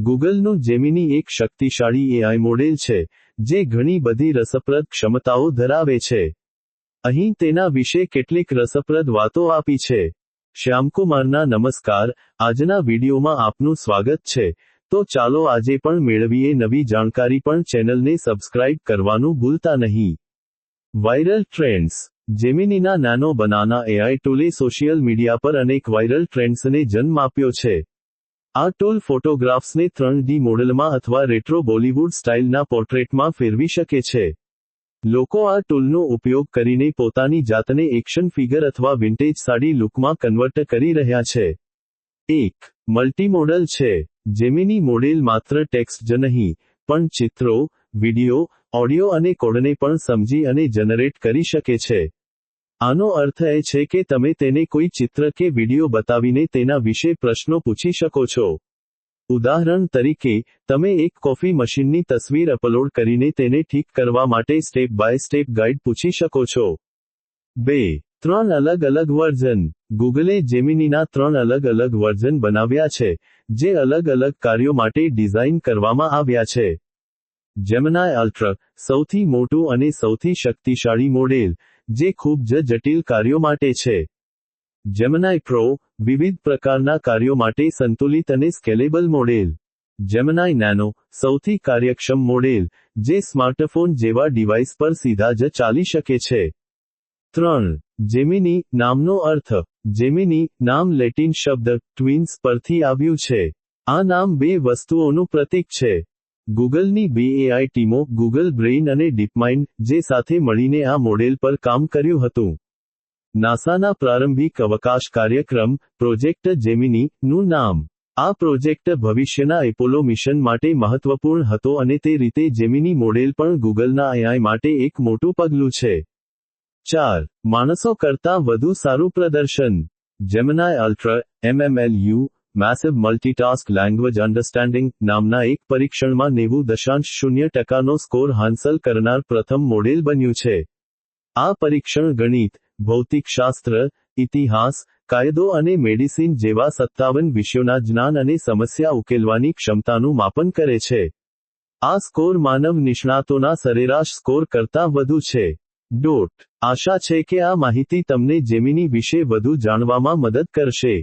ગૂગલનું Gemini એક શક્તિશાળી AI model છે, જે ઘણી બધી રસપ્રદ ક્ષમતાઓ ધરાવે છે. અહીં તેના વિશે કેટલીક રસપ્રદ વાતો આપી છે. શ્યામકુમારના નમસ્કાર, આજના વિડીયોમાં આપનું સ્વાગત છે. તો ચાલો આજે પણ મેળવીએ નવી જાણકારી, પણ ચેનલને સબસ્ક્રાઇબ કરવાનું ભૂલતા નહીં. Viral trends. જેમિનીના નાનો બનાના એઆઈ ટૂલે સોશિયલ મીડિયા પર અનેક વાયરલ ટ્રેન્ડ્સને જન્મ આપ્યો છે. આ ટૂલ ફોટોગ્રાફ્સને 3D મોડલમાં અથવા રેટ્રો બોલિવૂડ સ્ટાઇલના પોર્ટ્રેટમાં ફેરવી શકે છે. લોકો આ ટૂલનો ઉપયોગ કરીને પોતાની જાતને એક્શન ફિગર અથવા વિન્ટેજ સાડી લુકમાં કન્વર્ટ કરી રહ્યા છે. એક મલ્ટીમોડલ છે. જેમિની મોડેલ માત્ર ટેક્સ્ટ જ નહીં, પણ ચિત્રો, વિડિયો, ઓડિયો અને કોડને પણ સમજી અને જનરેટ કરી શકે છે. આનો અર્થ એ છે કે તમે તેને કોઈ ચિત્ર કે વિડિયો બતાવીને તેના વિશે પ્રશ્નો પૂછી શકો છો. ઉદાહરણ તરીકે, તમે એક કોફી મશીનની તસવીર અપલોડ કરીને તેને ઠીક કરવા માટે સ્ટેપ બાય સ્ટેપ ગાઈડ પૂછી શકો છો. 2. 3 અલગ અલગ વર્ઝન. ગૂગલે જેમિનીના 3 અલગ અલગ વર્ઝન બનાવ્યા છે, જે અલગ અલગ કાર્યો માટે ડિઝાઇન કરવામાં આવ્યા છે. જેમિનાઈ અલ્ટ્રા, સૌથી મોટું અને સૌથી શક્તિશાળી મોડેલ, જે ખૂબ જ જટિલ કાર્યો માટે છે. જેમિનાઈ પ્રો, વિવિધ પ્રકારના કાર્યો માટે સંતુલિત અને સ્કેલેબલ મોડેલ. જેમિનાઈ નેનો, સૌથી કાર્યક્ષમ મોડેલ, જે સ્માર્ટફોન જેવા ડિવાઇસ પર સીધા જ ચાલી શકે છે. 3. જેમિની નામનો અર્થ. જેમિની નામ લેટિન શબ્દ ટ્વિન્સ પરથી આવ્યું છે. આ નામ બે વસ્તુઓનું પ્રતીક છે. ગૂગલની બે એઆઈ ટીમો, ગૂગલ બ્રેઇન અને ડીપમાઇન્ડ, જે સાથે મળીને આ મોડેલ પર કામ કર્યું હતું. નાસાના પ્રારંભિક અવકાશ કાર્યક્રમ, પ્રોજેક્ટ જેમિની, નું નામ. આ પ્રોજેક્ટ ભવિષ્યના એપોલો મિશન માટે મહત્વપૂર્ણ હતો અને તે રીતે જેમિની મોડેલ પણ ગૂગલના એઆઈ માટે એક મોટું પગલું છે. 4. માણસો કરતાં વધુ સારું પ્રદર્શન. Gemini ultra, MMLU, massive multitask language understanding, નામના એક પરીક્ષણમાં 90.0% સ્કોર હાંસલ કરનાર પ્રથમ મોડેલ બન્યું છે. આ પરીક્ષણ ગણિત, ભૌતિકશાસ્ત્ર, ઇતિહાસ, કાયદો અને મેડિસિન જેવા 57 વિષયોના જ્ઞાન અને સમસ્યા ઉકેલવાની ક્ષમતાનું માપન કરે છે. આ સ્કોર માનવ નિષ્ણાતોના સરેરાશ સ્કોર કરતાં વધુ છે. આશા છે કે આ માહિતી તમને જેમિની વિશે વધુ જાણવામાં મદદ કરશે.